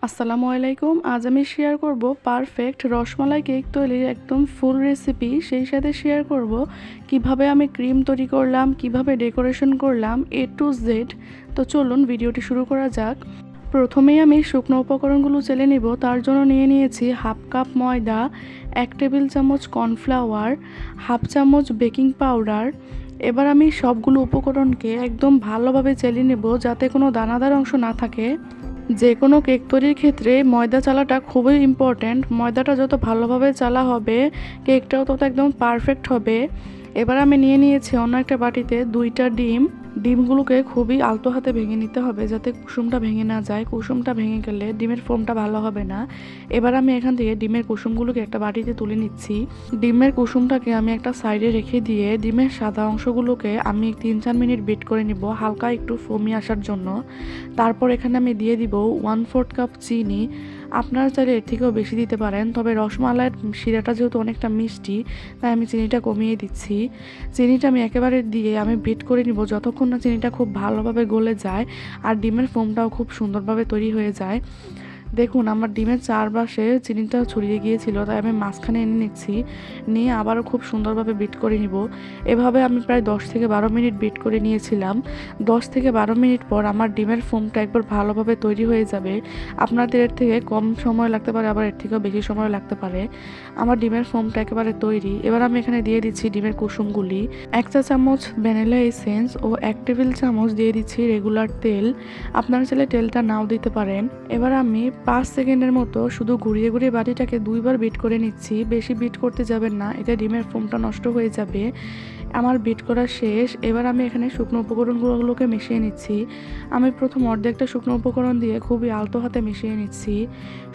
আসসালামু আলাইকুম। আজ আমি শেয়ার করব পারফেক্ট রসমালাই কেক তৈরির একদম ফুল রেসিপি। সেই সাথে শেয়ার করব কিভাবে আমি ক্রিম তৈরি করলাম, কিভাবে ডেকোরেশন করলাম, A to Z। তো চলুন ভিডিওটি শুরু করা যাক। প্রথমেই আমি শুকনো উপকরণগুলো চেলে নিব। তার জন্য নিয়ে নিয়েছি হাফ কাপ ময়দা, 1 টেবিল চামচ কর্নফ্লাওয়ার, হাফ চামচ বেকিং পাউডার। এবার আমি সবগুলো উপকরণকে একদম ভালোভাবে চেলে নেব যাতে কোনো দানাদার অংশ না থাকে। যে কোনো কেক তৈরির ক্ষেত্রে ময়দা চালাটা খুবই ইম্পর্ট্যান্ট। ময়দাটা যত ভালোভাবে চালা হবে কেকটাও তত একদম পারফেক্ট হবে। এবার আমি নিয়ে নিয়েছি অন্য একটা বাটিতে 2টা ডিম। ডিমগুলোকে খুবই আলতো হাতে ভেঙে নিতে হবে যাতে কুসুমটা ভেঙে না যায়। কুসুমটা ভেঙে গেলে ডিমের ফোমটা ভালো হবে না। এবার আমি এখান থেকে ডিমের কুসুমগুলোকে একটা বাটিতে তুলে নিচ্ছি। ডিমের কুসুমটাকে আমি একটা সাইডে রেখে দিয়ে ডিমের সাদা অংশগুলোকে আমি 3-4 মিনিট বিট করে নিব হালকা একটু ফোমি আসার জন্য। তারপর এখানে আমি দিয়ে দিব 1/4 কাপ চিনি। আপনারা চাইলে এর থেকেও বেশি দিতে পারেন, তবে রসমালাইয়ের শিরাটা যেহেতু অনেকটা মিষ্টি তাই আমি চিনিটা কমিয়ে দিচ্ছি। চিনিটা আমি একেবারে দিয়ে আমি বিট করে নিব যতক্ষণ না চিনিটা খুব ভালোভাবে গলে যায় আর ডিমের ফোমটাও খুব সুন্দরভাবে তৈরি হয়ে যায়। দেখুন আমার ডিমের চারপাশে চিনিটা ছড়িয়ে গিয়েছিল, তাই আমি মাঝখানে এনে নিচ্ছি, নিয়ে আবারও খুব সুন্দরভাবে বিট করে নিব। এভাবে আমি প্রায় 10 থেকে 12 মিনিট বিট করে নিয়েছিলাম। 10 থেকে 12 মিনিট পর আমার ডিমের ফোমটা একবার ভালোভাবে তৈরি হয়ে যাবে। আপনাদের এর থেকে কম সময় লাগতে পারে, আবার এর থেকেও বেশি সময় লাগতে পারে। আমার ডিমের ফোমটা একেবারে তৈরি। এবার আমি এখানে দিয়ে দিচ্ছি ডিমের কুসুমগুলি, 1 চা চামচ ভ্যানিলা এসেন্স ও 1 টেবিল চামচ দিয়ে দিচ্ছি রেগুলার তেল। আপনারা চাইলে তেলটা নাও দিতে পারেন। এবার আমি 5 সেকেন্ডের মতো শুধু ঘুরিয়ে ঘুরিয়ে বাটিটাকে 2বার বিট করে নিচ্ছি। বেশি বিট করতে যাবেন না, এতে ডিমের ফোমটা নষ্ট হয়ে যাবে। আমার বিট করা শেষ। এবার আমি এখানে শুকনো উপকরণগুলোকে মিশিয়ে নিচ্ছি। আমি প্রথম অর্ধেকটা শুকনো উপকরণ দিয়ে খুবই আলতো হাতে মিশিয়ে নিচ্ছি।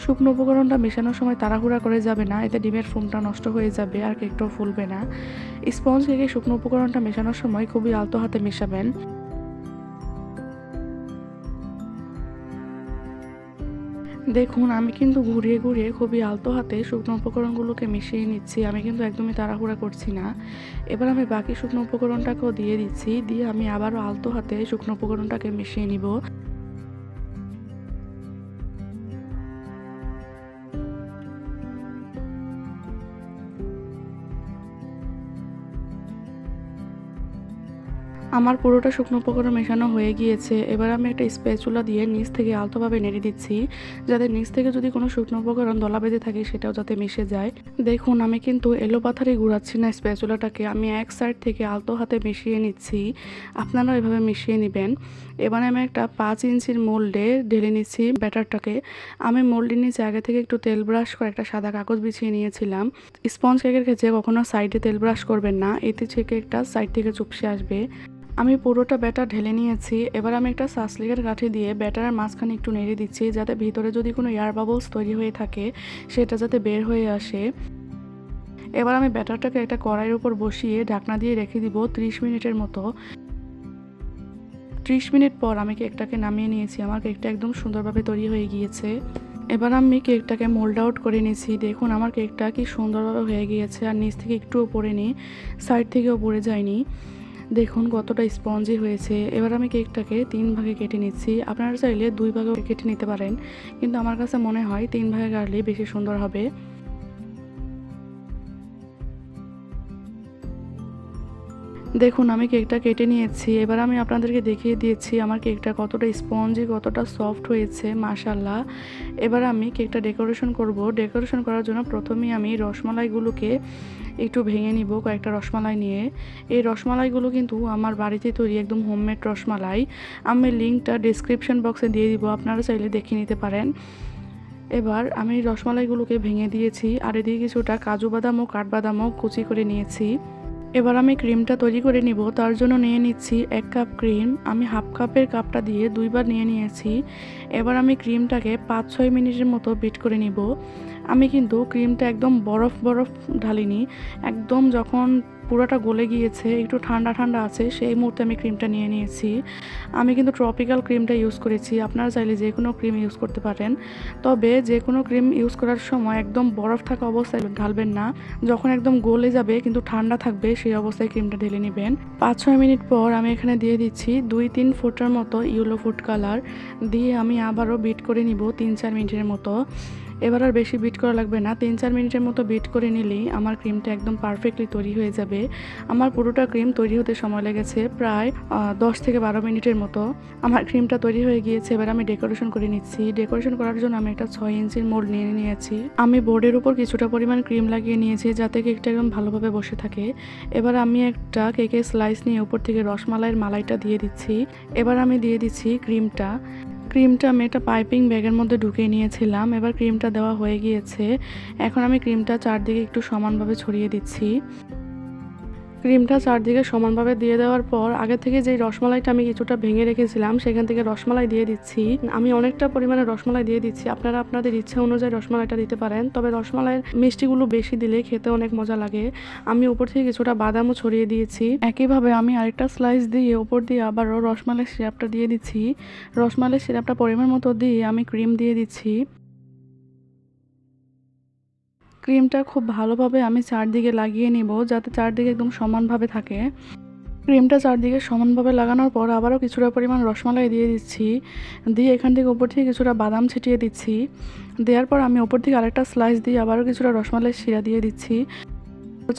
শুকনো উপকরণটা মেশানোর সময় তাড়াহুড়া করে যাবে না, এতে ডিমের ফোমটা নষ্ট হয়ে যাবে আর কেকটাও ফুলবে না। স্পঞ্জ কেকে শুকনো উপকরণটা মেশানোর সময় খুবই আলতো হাতে মেশাবেন। দেখুন আমি কিন্তু ঘুরিয়ে ঘুরিয়ে খুবই আলতো হাতে শুকনো উপকরণগুলোকে মিশিয়ে নিচ্ছি। আমি কিন্তু একদমই তাড়াহুড়া করছি না। এবার আমি বাকি শুকনো উপকরণটাকেও দিয়ে দিচ্ছি, দিয়ে আমি আবারও আলতো হাতে শুকনো উপকরণটাকে মিশিয়ে নিব। আমার পুরোটা শুকনো উপকরণ মেশানো হয়ে গিয়েছে। এবার আমি একটা স্প্যাচুলা দিয়ে নিচ থেকে আলতোভাবে নেড়ে দিচ্ছি যাতে নিচ থেকে যদি কোনো শুকনো উপকরণ দলা বেঁধে থাকে সেটাও যাতে মিশে যায়। দেখুন আমি কিন্তু এলোপাথারি ঘুরাচ্ছি না স্প্যাচুলাটাকে, আমি এক সাইড থেকে আলতো হাতে মিশিয়ে নিচ্ছি। আপনারাও এভাবে মিশিয়ে নেবেন। এবার আমি একটা 5 ইঞ্চির মোল্ডে ঢেলে নিচ্ছি ব্যাটারটাকে। আমি মোল্ডের নিচে আগে থেকে একটু তেল ব্রাশ করে একটা সাদা কাগজ বিছিয়ে নিয়েছিলাম। স্পঞ্জ কেকের ক্ষেত্রে কখনো সাইডে তেল ব্রাশ করবেন না, এতে কেকটা সাইড থেকে চুপসে আসবে। আমি পুরোটা ব্যাটার ঢেলে নিয়েছি। এবার আমি একটা সাসলিকের কাঠি দিয়ে ব্যাটারের মাঝখানে একটু নেড়ে দিচ্ছি যাতে ভিতরে যদি কোনো এয়ার বাবলস তৈরি হয়ে থাকে সেটা যাতে বের হয়ে আসে। এবার আমি ব্যাটারটাকে একটা কড়াইয়ের উপর বসিয়ে ঢাকনা দিয়ে রেখে দিব 30 মিনিটের মতো। 30 মিনিট পর আমি কেকটাকে নামিয়ে নিয়েছি। আমার কেকটা একদম সুন্দরভাবে তৈরি হয়ে গিয়েছে। এবার আমি কেকটাকে মোল্ড আউট করে নিয়েছি। দেখুন আমার কেকটা কি সুন্দরভাবে হয়ে গিয়েছে, আর নিচ থেকে একটুও পড়েনি, সাইড থেকেও পড়ে যায়নি। দেখুন কতটা স্পঞ্জি হয়েছে। এবার আমি কেকটাকে 3 ভাগে কেটে নিচ্ছি। আপনারা চাইলে 2 ভাগে কেটে নিতে পারেন, কিন্তু আমার কাছে মনে হয় 3 ভাগে কাটলে বেশি সুন্দর হবে। দেখুন আমি কেকটা কেটে নিয়েছি। এবার আমি আপনাদেরকে দেখিয়ে দিয়েছি আমার কেকটা কতটা স্পঞ্জি, কতটা সফট হয়েছে মাশাআল্লাহ। এবার আমি কেকটা ডেকোরেশন করব। ডেকোরেশন করার জন্য প্রথমেই আমি রসমালাইগুলোকে একটু ভেঙে নিব, কয়েকটা রসমালাই নিয়ে। এই রসমালাইগুলো কিন্তু আমার বাড়িতে তৈরি একদম হোমমেড রসমালাই। আমি লিঙ্কটা ডেসক্রিপশন বক্সে দিয়ে দিব, আপনারা চাইলে দেখে নিতে পারেন। এবার আমি রসমালাইগুলোকে ভেঙে দিয়েছি, আর এদিকে কিছুটা কাজু বাদাম ও কাঠবাদামও কুচি করে নিয়েছি। এবার আমি ক্রিমটা তৈরি করে নিব। তার জন্য নিয়ে নিচ্ছি 1 কাপ ক্রিম। আমি হাফ কাপের কাপটা দিয়ে 2বার নিয়ে নিয়েছি। এবার আমি ক্রিমটাকে 5-6 মিনিটের মতো বিট করে নিব। আমি কিন্তু ক্রিমটা একদম বরফ বরফ ঢালিনি, একদম যখন পুরোটা গলে গিয়েছে, একটু ঠান্ডা ঠান্ডা আছে, সেই মুহূর্তে আমি ক্রিমটা নিয়ে নিয়েছি। আমি কিন্তু ট্রপিক্যাল ক্রিমটা ইউজ করেছি, আপনারা চাইলে যে কোনো ক্রিম ইউজ করতে পারেন। তবে যে কোনো ক্রিম ইউজ করার সময় একদম বরফ থাকা অবস্থায় ঢালবেন না, যখন একদম গলে যাবে কিন্তু ঠান্ডা থাকবে সেই অবস্থায় ক্রিমটা ঢেলে নেবেন। 5-6 মিনিট পর আমি এখানে দিয়ে দিচ্ছি 2-3 ফোঁটার মতো ইয়েলো ফুড কালার, দিয়ে আমি আবারও বিট করে নিব 3-4 মিনিটের মতো। এবার আর বেশি বিট করা লাগবে না, 3-4 মিনিটের মতো বিট করে নিলেই আমার ক্রিমটা একদম পারফেক্টলি তৈরি হয়ে যাবে। আমার পুরোটা ক্রিম তৈরি হতে সময় লেগেছে প্রায় 10-12 মিনিটের মতো। আমার ক্রিমটা তৈরি হয়ে গিয়েছে, এবার আমি ডেকোরেশন করে নিচ্ছি। ডেকোরেশন করার জন্য আমি একটা 6 ইঞ্চির মোল্ড নিয়ে নিয়েছি। আমি বোর্ডের উপর কিছুটা পরিমাণ ক্রিম লাগিয়ে নিয়েছি যাতে কেকটা একদম ভালোভাবে বসে থাকে। এবার আমি একটা কেকের স্লাইস নিয়ে উপর থেকে রসমালাইয়ের মালাইটা দিয়ে দিচ্ছি। এবার আমি দিয়ে দিচ্ছি ক্রিমটা আমি একটা পাইপিং ব্যাগের মধ্যে ঢুকিয়ে নিয়েছিলাম। এবার ক্রিমটা দেওয়া হয়ে গিয়েছে, এখন আমি ক্রিমটা চারদিকে একটু সমানভাবে ছড়িয়ে দিচ্ছি। ক্রিমটা চারদিকে সমানভাবে দিয়ে দেওয়ার পর আগে থেকে যেই রসমালাইটা আমি কিছুটা ভেঙে রেখেছিলাম সেখান থেকে রসমালাই দিয়ে দিচ্ছি। আমি অনেকটা পরিমাণে রসমালাই দিয়ে দিচ্ছি, আপনারা আপনাদের ইচ্ছা অনুযায়ী রসমালাইটা দিতে পারেন, তবে রসমালাইয়ের মিষ্টিগুলো বেশি দিলে খেতে অনেক মজা লাগে। আমি উপর থেকে কিছুটা বাদামও ছড়িয়ে দিয়েছি। একইভাবে আমি আরেকটা স্লাইস দিয়ে উপর দিয়ে আবারও রসমালাইয়ের সিরাপটা দিয়ে দিচ্ছি। রসমালাইয়ের সিরাপটা পরিমাণ মতো দিয়ে আমি ক্রিম দিয়ে দিচ্ছি। ক্রিমটা খুব ভালোভাবে আমি চারদিকে লাগিয়ে নিব যাতে চারদিকে একদম সমানভাবে থাকে। ক্রিমটা চারদিকে সমানভাবে লাগানোর পর আবারও কিছুটা পরিমাণ রসমালাই দিয়ে দিচ্ছি, দিয়ে এখান থেকে উপর থেকে কিছুটা বাদাম ছিটিয়ে দিচ্ছি। দেওয়ার পর আমি উপর থেকে আরেকটা স্লাইস দিয়ে আবারও কিছুটা রসমালাইয়ের শিরা দিয়ে দিচ্ছি।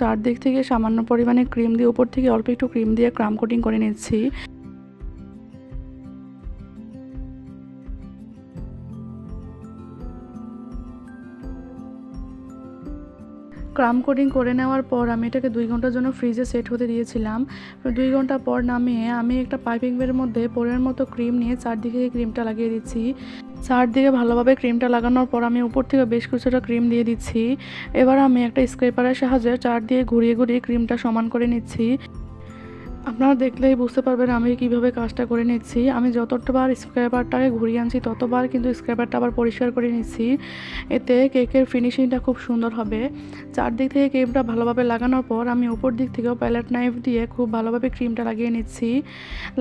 চারদিক থেকে সামান্য পরিমাণে ক্রিম দিয়ে উপর থেকে অল্প একটু ক্রিম দিয়ে ক্রাম কোটিং করে নিচ্ছি। ক্রাম কোটিং করে নেওয়ার পর আমি এটাকে 2 ঘন্টার জন্য ফ্রিজে সেট হতে দিয়েছিলাম। 2 ঘন্টা পর নামিয়ে আমি একটা পাইপিং ব্যাগের মধ্যে পরের মতো ক্রিম নিয়ে চারদিকে ক্রিমটা লাগিয়ে দিচ্ছি। চারদিকে ভালোভাবে ক্রিমটা লাগানোর পর আমি উপর থেকে বেশ কিছুটা ক্রিম দিয়ে দিচ্ছি। এবার আমি একটা স্ক্র্যাপারের সাহায্যে চার দিয়ে ঘুরিয়ে ঘুরিয়ে ক্রিমটা সমান করে নিচ্ছি। আপনারা দেখলেই বুঝতে পারবেন আমি কিভাবে কাজটা করে নিচ্ছি। আমি যতবার স্ক্র্যাপারটাকে ঘুরিয়ে আনছি ততবার কিন্তু স্ক্র্যাপারটা আবার পরিষ্কার করে নিচ্ছি, এতে কেকের ফিনিশিংটা খুব সুন্দর হবে। চারদিক থেকে ক্রিমটা ভালোভাবে লাগানোর পর আমি উপর দিক থেকেও প্যালেট নাইফ দিয়ে খুব ভালোভাবে ক্রিমটা লাগিয়ে নিচ্ছি।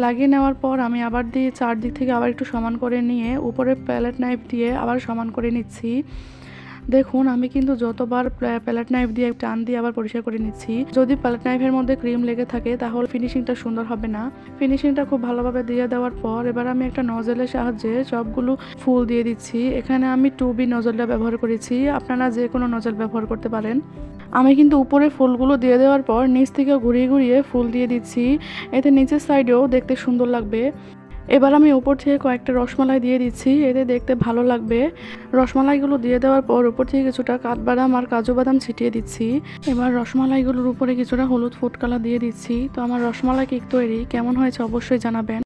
লাগিয়ে নেওয়ার পর আমি আবার দিয়ে চারদিক থেকে আবার একটু সমান করে নিয়ে উপরে প্যালেট নাইফ দিয়ে আবার সমান করে নিচ্ছি। দেখুন আমি কিন্তু যতবার প্যালেট নাইফ দিয়ে টান দিয়ে আবার পরিষ্কার করে নিচ্ছি। যদি প্যালেট নাইফের মধ্যে ক্রিম লেগে থাকে তাহলে ফিনিশিংটা সুন্দর হবে না। ফিনিশিংটা খুব ভালোভাবে দিয়ে দেওয়ার পর এবার আমি একটা নজলের সাহায্যে সবগুলো ফুল দিয়ে দিচ্ছি। এখানে আমি 2B নজলটা ব্যবহার করেছি, আপনারা যে কোনো নজল ব্যবহার করতে পারেন। আমি কিন্তু উপরে ফুলগুলো দিয়ে দেওয়ার পর নিচ থেকে ঘুরিয়ে ঘুরিয়ে ফুল দিয়ে দিচ্ছি, এতে নিচের সাইডেও দেখতে সুন্দর লাগবে। এবার আমি উপর থেকে কয়েকটা রসমালাই দিয়ে দিচ্ছি, এতে দেখতে ভালো লাগবে। রসমালাইগুলো দিয়ে দেওয়ার পর উপর থেকে কিছুটা কাঠবাদাম আর কাজু বাদাম ছিটিয়ে দিচ্ছি। এবার রসমালাইগুলোর উপরে কিছুটা হলুদ ফুড কালার দিয়ে দিচ্ছি। তো আমার রসমালাই কেক তৈরি, কেমন হয়েছে অবশ্যই জানাবেন।